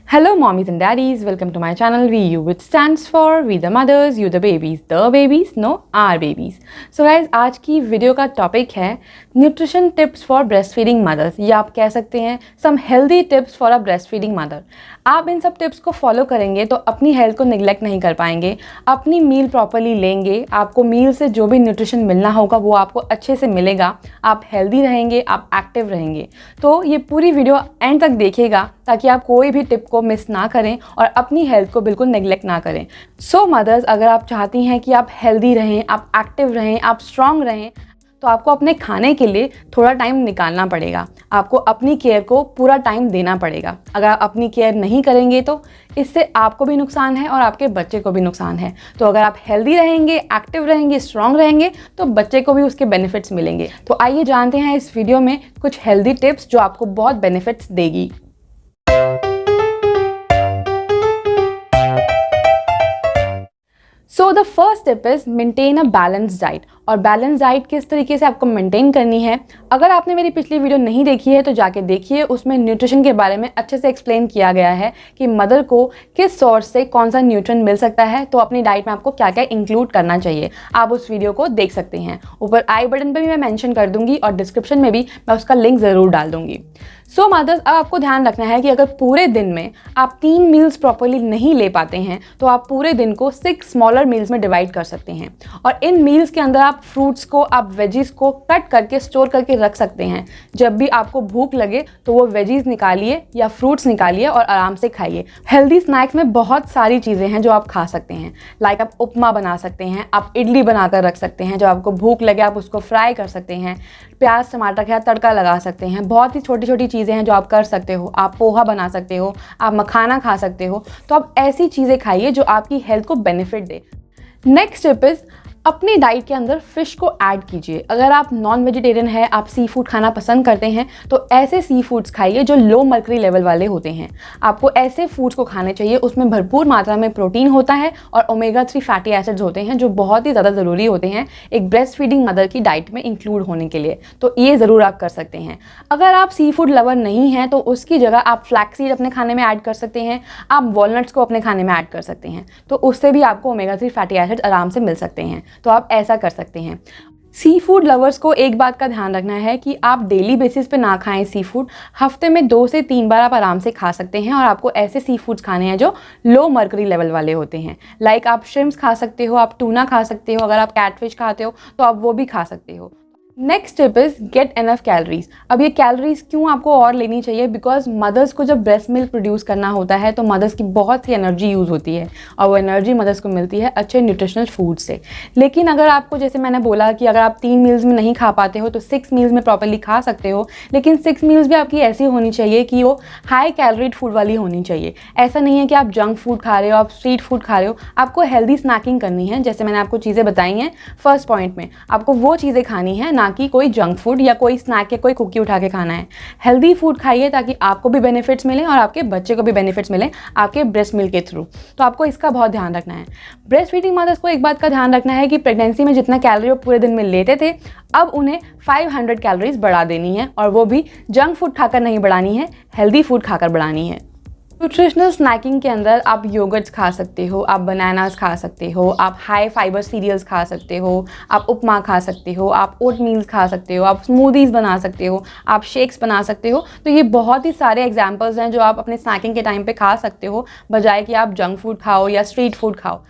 Hello mommies and daddies, welcome to my channel VU, which stands for We the Mothers, You the Babies, the babies, no our babies. So guys, आज की video का topic है nutrition tips for breast feeding mothers, या आप कह सकते हैं some healthy tips for a breast feeding mother. आप इन सब टिप्स को फॉलो करेंगे तो अपनी हेल्थ को निगलेक्ट नहीं कर पाएंगे, अपनी मील प्रॉपरली लेंगे, आपको मील से जो भी न्यूट्रिशन मिलना होगा वो आपको अच्छे से मिलेगा, आप हेल्दी रहेंगे, आप एक्टिव रहेंगे। तो ये पूरी वीडियो एंड तक देखिएगा ताकि आप कोई भी टिप को मिस ना करें और अपनी हेल्थ को बिल्कुल नेग्लेक्ट ना करें। सो मदर्स, अगर आप चाहती हैं कि आप हेल्दी रहें, आप एक्टिव रहें, आप स्ट्रांग रहें, तो आपको अपने खाने के लिए थोड़ा टाइम निकालना पड़ेगा। आपको अपनी केयर को पूरा टाइम देना पड़ेगा। अगर आप अपनी केयर नहीं करेंगे तो इससे आपको भी नुकसान है और आपके बच्चे को भी नुकसान है। तो अगर आप हेल्दी रहेंगे, एक्टिव रहेंगे, स्ट्रांग रहेंगे तो बच्चे को भी उसके बेनिफिट्स मिलेंगे। तो आइए जानते हैं इस वीडियो में कुछ हेल्दी टिप्स जो आपको बहुत बेनिफिट्स देगी। So the first tip is maintain a balance diet. और बैलेंस डाइट किस तरीके से आपको मेंटेन करनी है, अगर आपने मेरी पिछली वीडियो नहीं देखी है तो जाके देखिए। उसमें न्यूट्रिशन के बारे में अच्छे से एक्सप्लेन किया गया है कि मदर को किस सोर्स से कौन सा न्यूट्रिएंट मिल सकता है, तो अपनी डाइट में आपको क्या क्या इंक्लूड करना चाहिए। आप उस वीडियो को देख सकते हैं। ऊपर आई बटन पर भी मैं मेंशन कर दूंगी और डिस्क्रिप्शन में भी मैं उसका लिंक ज़रूर डाल दूंगी। सो मदर्स, अब आपको ध्यान रखना है कि अगर पूरे दिन में आप 3 मील्स प्रॉपर्ली नहीं ले पाते हैं तो आप पूरे दिन को 6 स्मॉलर मील्स में डिवाइड कर सकते हैं। और इन मील्स के अंदर आप फ्रूट्स को, आप वेजीज को कट करके स्टोर करके रख सकते हैं। जब भी आपको भूख लगे तो वो वेजीज निकालिए या फ्रूट्स निकालिए और आराम से खाइए। हेल्दी स्नैक्स में बहुत सारी चीज़ें हैं जो आप खा सकते हैं। लाइक आप उपमा बना सकते हैं, आप इडली बनाकर रख सकते हैं, जब आपको भूख लगे आप उसको फ्राई कर सकते हैं, प्याज टमाटर का तड़का लगा सकते हैं। बहुत ही छोटी छोटी चीज़ें हैं जो आप कर सकते हो। आप पोहा बना सकते हो, आप मखाना खा सकते हो। तो आप ऐसी चीज़ें खाइए जो आपकी हेल्थ को benefit they. Next tip is अपनी डाइट के अंदर फ़िश को ऐड कीजिए। अगर आप नॉन वेजिटेरियन हैं, आप सी फूड खाना पसंद करते हैं तो ऐसे सी फूड्स खाइए जो लो मर्करी लेवल वाले होते हैं। आपको ऐसे फूड्स को खाने चाहिए, उसमें भरपूर मात्रा में प्रोटीन होता है और ओमेगा 3 फैटी एसिड्स होते हैं जो बहुत ही ज़्यादा ज़रूरी होते हैं एक ब्रेस्ट फीडिंग मदर की डाइट में इंक्लूड होने के लिए। तो ये ज़रूर आप कर सकते हैं। अगर आप सी फूड लवर नहीं हैं तो उसकी जगह आप फ्लैक्सीड अपने खाने में ऐड कर सकते हैं, आप वॉलनट्स को अपने खाने में ऐड कर सकते हैं। तो उससे भी आपको ओमेगा 3 फैटी एसिड्स आराम से मिल सकते हैं। तो आप ऐसा कर सकते हैं। सी फूड लवर्स को एक बात का ध्यान रखना है कि आप डेली बेसिस पे ना खाएं सी फूड। हफ्ते में 2 से 3 बार आप आराम से खा सकते हैं और आपको ऐसे सी फूड्स खाने हैं जो लो मर्करी लेवल वाले होते हैं। लाइक आप श्रिम्प्स खा सकते हो, आप टूना खा सकते हो, अगर आप कैटफिश खाते हो तो आप वो भी खा सकते हो। Next tip is get enough calories. अब ये कैलोरीज क्यों आपको और लेनी चाहिए, बिकॉज मदर्स को जब ब्रेस्ट मिल्क प्रोड्यूस करना होता है तो मदर्स की बहुत सी एनर्जी यूज़ होती है और वो एनर्जी मदर्स को मिलती है अच्छे न्यूट्रिशनल फूड से। लेकिन अगर आपको, जैसे मैंने बोला कि अगर आप 3 मील्स में नहीं खा पाते हो तो 6 मील्स में प्रॉपरली खा सकते हो। लेकिन 6 मील्स भी आपकी ऐसी होनी चाहिए कि वो हाई कैलोरीड फूड वाली होनी चाहिए। ऐसा नहीं है कि आप जंक फूड खा रहे हो, आप स्ट्रीट फूड खा रहे हो। आपको हेल्दी स्नैकिंग करनी है, जैसे मैंने आपको चीज़ें बताई हैं फर्स्ट पॉइंट में। आपको वो चीज़ें खानी है, ना कि कोई जंक फूड या कोई स्नैक या कोई कुकी उठा के खाना है। हेल्दी फूड खाइए ताकि आपको भी बेनिफिट्स मिलें और आपके बच्चे को भी बेनिफिट्स मिलें आपके ब्रेस्ट मिल्क के थ्रू। तो आपको इसका बहुत ध्यान रखना है। ब्रेस्ट फीडिंग मदर्स को एक बात का ध्यान रखना है कि प्रेगनेंसी में जितना कैलोरी वो पूरे दिन में लेते थे, अब उन्हें 500 कैलोरीज बढ़ा देनी है, और वो भी जंक फूड खाकर नहीं बढ़ानी है, हेल्दी फूड खाकर बढ़ानी है। न्यूट्रिशनल स्नैकिंग के अंदर आप योगर्ट्स खा सकते हो, आप बनानास खा सकते हो, आप हाई फाइबर सीरियल्स खा सकते हो, आप उपमा खा सकते हो, आप ओट मील्स खा सकते हो, आप स्मूदीज़ बना सकते हो, आप शेक्स बना सकते हो। तो ये बहुत ही सारे एग्जांपल्स हैं जो आप अपने स्नैकिंग के टाइम पे खा सकते हो, बजाय कि आप जंक फूड खाओ या स्ट्रीट फूड खाओ।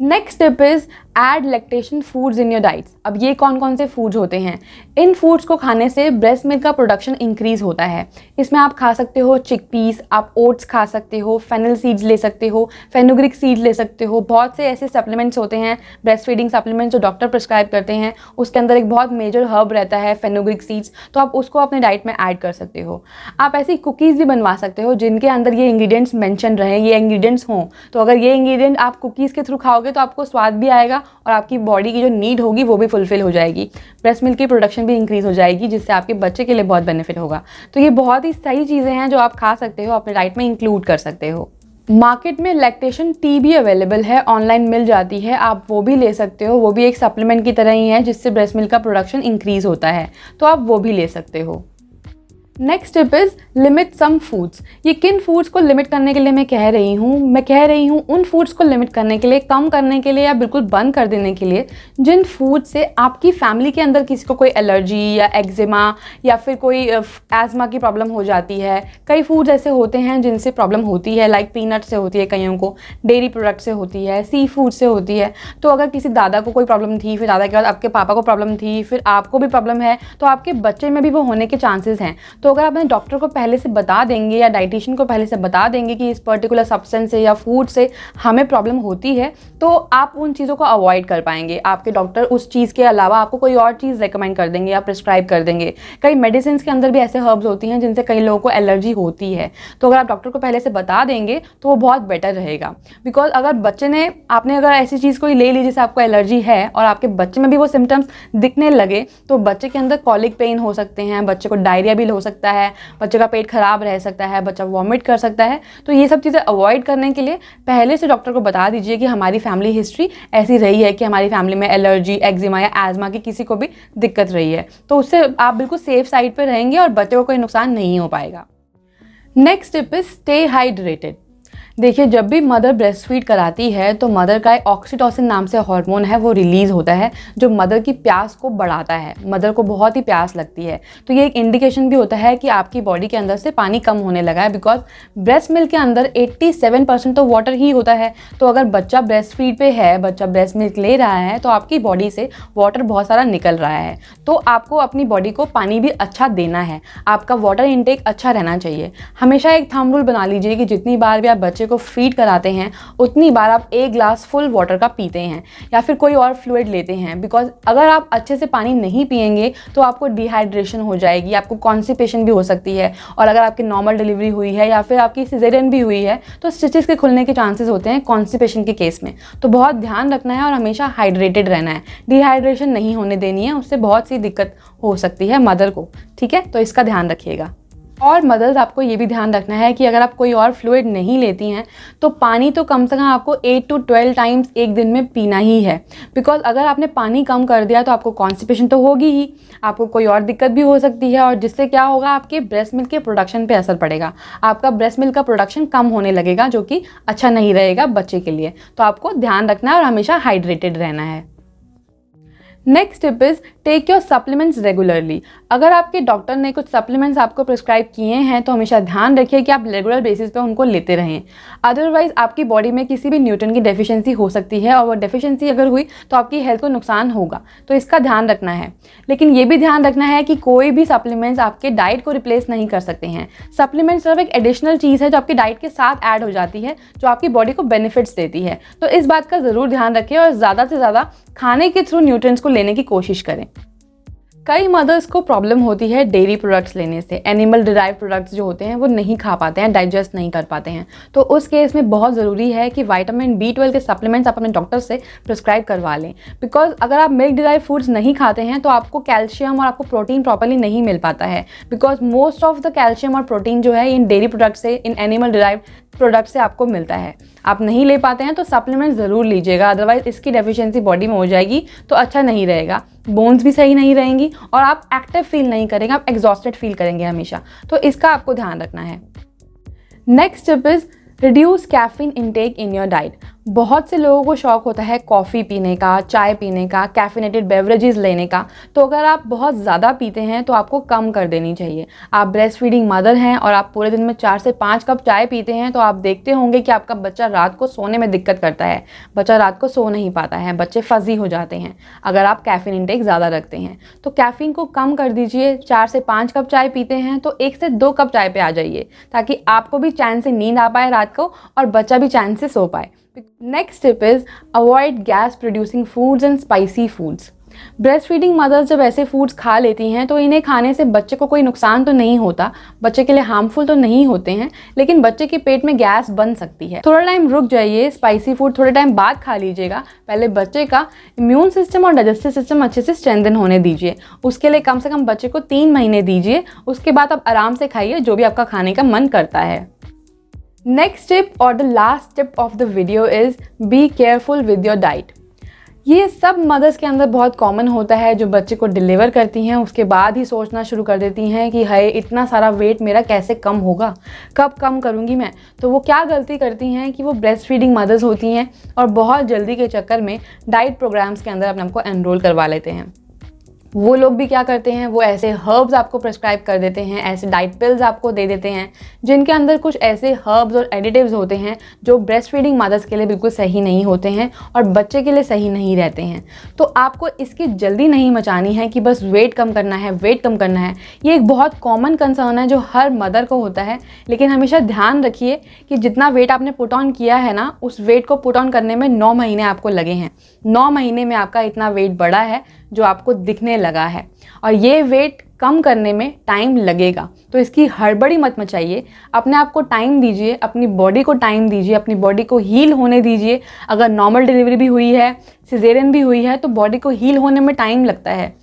Next tip is add lactation foods in your diets. अब ये कौन कौन से फूड्स होते हैं? इन फूड्स को खाने से ब्रेस्ट मिल्क का प्रोडक्शन इंक्रीज़ होता है। इसमें आप खा सकते हो चिकपीस, आप ओट्स खा सकते हो, फेनल सीड्स ले सकते हो, फेनुग्रिक सीड्स ले सकते हो। बहुत से ऐसे सप्लीमेंट्स होते हैं, ब्रेस्ट फीडिंग सप्लीमेंट्स जो डॉक्टर प्रिस्क्राइब करते हैं, उसके अंदर एक बहुत मेजर हर्ब रहता है फेनुग्रिक सीड्स, तो आप उसको अपने डाइट में ऐड कर सकते हो। आप ऐसी कुकीज़ भी बनवा सकते हो जिनके अंदर ये इंग्रीडियंट्स मेंशन रहें, ये इंग्रीडियंट्स हों। तो अगर ये इंग्रीडियंट आप कुकीज़ के थ्रू खाओगे तो आपको स्वाद भी आएगा और आपकी बॉडी की जो नीड होगी वो भी फुलफिल हो जाएगी। ब्रेस्ट मिल्क की प्रोडक्शन भी इंक्रीज़ हो जाएगी, जिससे आपके बच्चे के लिए बहुत बेनिफिट होगा। तो ये बहुत ही सही चीज़ें हैं जो आप खा सकते हो, अपने डाइट में इंक्लूड कर सकते हो। मार्केट में लैक्टेशन टी भी अवेलेबल है, ऑनलाइन मिल जाती है, आप वो भी ले सकते हो। वो भी एक सप्लीमेंट की तरह ही है जिससे ब्रेस्ट मिल्क का प्रोडक्शन इंक्रीज़ होता है, तो आप वो भी ले सकते हो। Next tip is limit some foods. ये किन फूड्स को लिमिट करने के लिए मैं कह रही हूँ उन फूड्स को लिमिट करने के लिए, कम करने के लिए या बिल्कुल बंद कर देने के लिए जिन फूड से आपकी फैमिली के अंदर किसी को कोई एलर्जी या एक्जिमा या फिर कोई एज़मा की प्रॉब्लम हो जाती है। कई फूड्स ऐसे होते हैं जिनसे प्रॉब्लम होती है, लाइक पीनट से होती है, कईयों को डेयरी प्रोडक्ट से होती है, सी फूड से होती है। तो अगर किसी दादा को कोई प्रॉब्लम थी, फिर दादा के बाद आपके पापा को प्रॉब्लम थी, फिर आपको भी प्रॉब्लम है, तो आपके बच्चे में भी वो होने के चांसेस हैं। तो अगर आप अपने डॉक्टर को पहले से बता देंगे या डाइटिशियन को पहले से बता देंगे कि इस पर्टिकुलर सब्सटेंस से या फूड से हमें प्रॉब्लम होती है, तो आप उन चीज़ों को अवॉइड कर पाएंगे। आपके डॉक्टर उस चीज़ के अलावा आपको कोई और चीज़ रेकमेंड कर देंगे या प्रिस्क्राइब कर देंगे। कई मेडिसिन के अंदर भी ऐसे हर्ब्स होती हैं जिनसे कई लोगों को एलर्जी होती है। तो अगर आप डॉक्टर को पहले से बता देंगे तो वो बहुत बेटर रहेगा। बिकॉज अगर आपने अगर ऐसी चीज़ कोई ले ली जिससे आपको एलर्जी है और आपके बच्चे में भी वो सिम्टम्स दिखने लगे, तो बच्चे के अंदर कॉलिक पेन हो सकते हैं, बच्चे को डायरिया भी हो सकता है, बच्चे का पेट खराब रह सकता है, बच्चा वॉमिट कर सकता है। तो ये सब चीज़ें अवॉइड करने के लिए पहले से डॉक्टर को बता दीजिए कि हमारी फैमिली हिस्ट्री ऐसी रही है कि हमारी फैमिली में एलर्जी, एक्जिमा या एज़मा की किसी को भी दिक्कत रही है। तो उससे आप बिल्कुल सेफ साइड पर रहेंगे और बच्चे को कोई नुकसान नहीं हो पाएगा। Next tip is stay hydrated. देखिए, जब भी मदर ब्रेस्ट फीड कराती है तो मदर का एक ऑक्सीटोसिन नाम से हार्मोन है, वो रिलीज़ होता है जो मदर की प्यास को बढ़ाता है। मदर को बहुत ही प्यास लगती है, तो ये एक इंडिकेशन भी होता है कि आपकी बॉडी के अंदर से पानी कम होने लगा है। बिकॉज ब्रेस्ट मिल्क के अंदर 87% तो वाटर ही होता है। तो अगर बच्चा ब्रेस्ट फीड पे है, बच्चा ब्रेस्ट मिल्क ले रहा है, तो आपकी बॉडी से वाटर बहुत सारा निकल रहा है। तो आपको अपनी बॉडी को पानी भी अच्छा देना है, आपका वाटर इनटेक अच्छा रहना चाहिए। हमेशा एक थंब रूल बना लीजिए कि जितनी बार भी आप बच्चे को फीड कराते हैं उतनी बार आप 1 ग्लास फुल वाटर का पीते हैं या फिर कोई और फ्लूइड लेते हैं। बिकॉज अगर आप अच्छे से पानी नहीं पिएंगे तो आपको डिहाइड्रेशन हो जाएगी, आपको कॉन्स्टिपेशन भी हो सकती है। और अगर आपकी नॉर्मल डिलीवरी हुई है या फिर आपकी सिजेरियन भी हुई है तो स्टिचेस के खुलने के चांसेस होते हैं कॉन्स्टिपेशन के केस में। तो बहुत ध्यान रखना है और हमेशा हाइड्रेटेड रहना है, डिहाइड्रेशन नहीं होने देनी है, उससे बहुत सी दिक्कत हो सकती है मदर को। ठीक है, तो इसका ध्यान रखिएगा। और मदर्स, आपको ये भी ध्यान रखना है कि अगर आप कोई और फ्लूइड नहीं लेती हैं तो पानी तो कम से कम आपको 8 to 12 टाइम्स एक दिन में पीना ही है। बिकॉज अगर आपने पानी कम कर दिया तो आपको कॉन्स्टिपेशन तो होगी ही, आपको कोई और दिक्कत भी हो सकती है, और जिससे क्या होगा, आपके ब्रेस्ट मिल्क के प्रोडक्शन पे असर पड़ेगा। आपका ब्रेस्ट मिल्क का प्रोडक्शन कम होने लगेगा, जो कि अच्छा नहीं रहेगा बच्चे के लिए। तो आपको ध्यान रखना है और हमेशा हाइड्रेटेड रहना है। Next tip is take your supplements regularly. अगर आपके डॉक्टर ने कुछ सप्लीमेंट्स आपको प्रिस्क्राइब किए हैं तो हमेशा ध्यान रखिए कि आप रेगुलर बेसिस पे उनको लेते रहें। अदरवाइज़ आपकी बॉडी में किसी भी न्यूट्रिएंट की डेफिशिएंसी हो सकती है, और वो डेफिशिएंसी अगर हुई तो आपकी हेल्थ को नुकसान होगा। तो इसका ध्यान रखना है। लेकिन ये भी ध्यान रखना है कि कोई भी सप्लीमेंट्स आपके डाइट को रिप्लेस नहीं कर सकते हैं। सप्लीमेंट सिर्फ एक एडिशनल चीज़ है जो आपकी डाइट के साथ ऐड हो जाती है, जो आपकी बॉडी को बेनिफिट्स देती है। तो इस बात का ज़रूर ध्यान रखें और ज़्यादा से ज़्यादा खाने के थ्रू न्यूट्रिएंट्स को लेने की कोशिश करें। कई मदर्स को प्रॉब्लम होती है डेयरी प्रोडक्ट्स लेने से। एनिमल डिराइव प्रोडक्ट्स जो होते हैं वो नहीं खा पाते हैं, डाइजेस्ट नहीं कर पाते हैं। तो उस केस में बहुत ज़रूरी है कि विटामिन B12 के सप्लीमेंट्स आप अपने डॉक्टर से प्रिस्क्राइब करवा लें। बिकॉज अगर आप मिल्क डिराइव फूड्स नहीं खाते हैं तो आपको कैल्शियम और आपको प्रोटीन प्रॉपर्ली नहीं मिल पाता है। Because most of the calcium और प्रोटीन जो है इन डेयरी प्रोडक्ट से, इन एनिमल डिराइव प्रोडक्ट से आपको मिलता है। आप नहीं ले पाते हैं तो सप्लीमेंट ज़रूर लीजिएगा, अदरवाइज इसकी डेफिशिएंसी बॉडी में हो जाएगी तो अच्छा नहीं रहेगा। बोन्स भी सही नहीं रहेंगी और आप एक्टिव फील नहीं करेंगे, आप एग्जॉस्टेड फील करेंगे हमेशा। तो इसका आपको ध्यान रखना है। Next tip is reduce caffeine intake in your diet. बहुत से लोगों को शौक होता है कॉफ़ी पीने का, चाय पीने का, कैफिनेटेड बेवरेजेस लेने का। तो अगर आप बहुत ज़्यादा पीते हैं तो आपको कम कर देनी चाहिए। आप ब्रेस्ट फीडिंग मदर हैं और आप पूरे दिन में 4 से 5 कप चाय पीते हैं तो आप देखते होंगे कि आपका बच्चा रात को सोने में दिक्कत करता है, बच्चा रात को सो नहीं पाता है, बच्चे फजी हो जाते हैं अगर आप कैफीन इनटेक ज़्यादा रखते हैं। तो कैफीन को कम कर दीजिए। 4 से 5 कप चाय पीते हैं तो 1 से 2 कप चाय पे आ जाइए, ताकि आपको भी चैन से नींद आ पाए रात को और बच्चा भी चैन से सो पाए। Next tip is avoid gas producing foods and spicy foods. Breast feeding mother's जब ऐसे फूड्स खा लेती हैं तो इन्हें खाने से बच्चे को कोई नुकसान तो नहीं होता, बच्चे के लिए हार्मफुल तो नहीं होते हैं, लेकिन बच्चे के पेट में गैस बन सकती है। थोड़ा टाइम रुक जाइए, स्पाइसी फूड थोड़े टाइम बाद खा लीजिएगा। पहले बच्चे का इम्यून सिस्टम और डाइजेस्टिव सिस्टम अच्छे से स्ट्रेंथन होने दीजिए। उसके लिए कम से कम बच्चे को 3 महीने दीजिए। उसके बाद आप आराम से खाइए जो भी आपका खाने का मन करता है। नेक्स्ट टिप और the last tip of the video is be careful with your diet. ये सब मदर्स के अंदर बहुत कॉमन होता है, जो बच्चे को डिलीवर करती हैं उसके बाद ही सोचना शुरू कर देती हैं कि हाय इतना सारा वेट मेरा कैसे कम होगा, कब कम करूँगी मैं। तो वो क्या गलती करती हैं कि वो ब्रेस्ट फीडिंग मदर्स होती हैं और बहुत जल्दी के चक्कर में डाइट प्रोग्राम्स के अंदर अपने आपको एनरोल करवा लेते हैं। वो लोग भी क्या करते हैं, वो ऐसे हर्ब्स आपको प्रेस्क्राइब कर देते हैं, ऐसे डाइट पिल्स आपको दे देते हैं जिनके अंदर कुछ ऐसे हर्ब्स और एडिटिव्स होते हैं जो ब्रेस्ट फीडिंग मदर्स के लिए बिल्कुल सही नहीं होते हैं और बच्चे के लिए सही नहीं रहते हैं। तो आपको इसकी जल्दी नहीं मचानी है कि बस वेट कम करना है, वेट कम करना है। ये एक बहुत कॉमन कंसर्न है जो हर मदर को होता है, लेकिन हमेशा ध्यान रखिए कि जितना वेट आपने पुट ऑन किया है ना, उस वेट को पुट ऑन करने में 9 महीने आपको लगे हैं। 9 महीने में आपका इतना वेट बढ़ा है जो आपको दिखने लगा है, और ये वेट कम करने में टाइम लगेगा। तो इसकी हड़बड़ी मत मचाइए, अपने आप को टाइम दीजिए, अपनी बॉडी को टाइम दीजिए, अपनी बॉडी को हील होने दीजिए। अगर नॉर्मल डिलीवरी भी हुई है, सिजेरियन भी हुई है, तो बॉडी को हील होने में टाइम लगता है।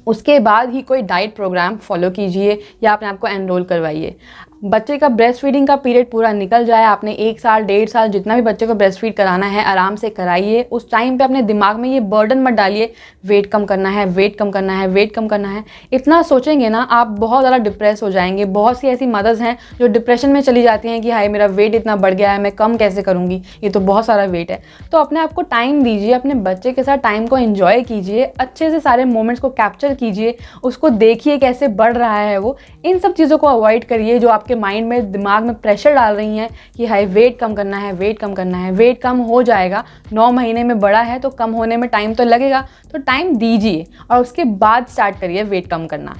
उसके बाद ही कोई डाइट प्रोग्राम फॉलो कीजिए या अपने आप को एनरोल करवाइए। बच्चे का ब्रेस्ट फीडिंग का पीरियड पूरा निकल जाए, आपने 1 साल 1.5 साल जितना भी बच्चे को ब्रेस्ट फीड कराना है आराम से कराइए। उस टाइम पे अपने दिमाग में ये बर्डन मत डालिए वेट कम करना है, वेट कम करना है, वेट कम करना है। इतना सोचेंगे ना आप बहुत ज़्यादा डिप्रेस हो जाएंगे। बहुत सी ऐसी मदर्स हैं जो डिप्रेशन में चली जाती हैं कि हाय मेरा वेट इतना बढ़ गया है, मैं कम कैसे करूँगी, ये तो बहुत सारा वेट है। तो अपने आप को टाइम दीजिए, अपने बच्चे के साथ टाइम को एंजॉय कीजिए, अच्छे से सारे मोमेंट्स को कैप्चर कीजिए, उसको देखिए कैसे बढ़ रहा है वो। इन सब चीज़ों को अवॉइड करिए जो आपके माइंड में, दिमाग में प्रेशर डाल रही हैं कि हाय वेट कम करना है, वेट कम करना है। वेट कम हो जाएगा, 9 महीने में बढ़ा है तो कम होने में टाइम तो लगेगा, तो टाइम दीजिए और उसके बाद स्टार्ट करिए वेट कम करना।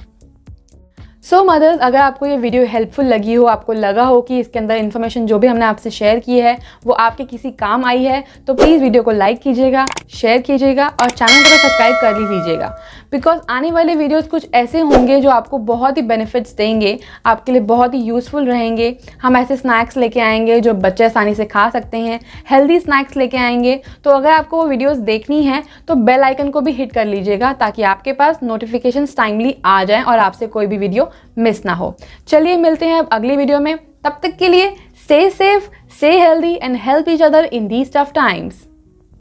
सो मदर्स, अगर आपको ये वीडियो हेल्पफुल लगी हो, आपको लगा हो कि इसके अंदर इन्फॉर्मेशन जो भी हमने आपसे शेयर की है वो आपके किसी काम आई है, तो प्लीज़ वीडियो को लाइक कीजिएगा, शेयर कीजिएगा और चैनल को सब्सक्राइब कर लीजिएगा। बिकॉज आने वाले वीडियोस कुछ ऐसे होंगे जो आपको बहुत ही बेनिफिट्स देंगे, आपके लिए बहुत ही यूज़फुल रहेंगे। हम ऐसे स्नैक्स लेके आएंगे जो बच्चे आसानी से खा सकते हैं, हेल्दी स्नैक्स लेके आएंगे। तो अगर आपको वो वीडियोस देखनी है तो बेल आइकन को भी हिट कर लीजिएगा ताकि आपके पास नोटिफिकेशंस टाइमली आ जाएं और आपसे कोई भी वीडियो मिस ना हो। चलिए मिलते हैं अब अगली वीडियो में, तब तक के लिए stay safe, stay healthy and help each other in these tough times.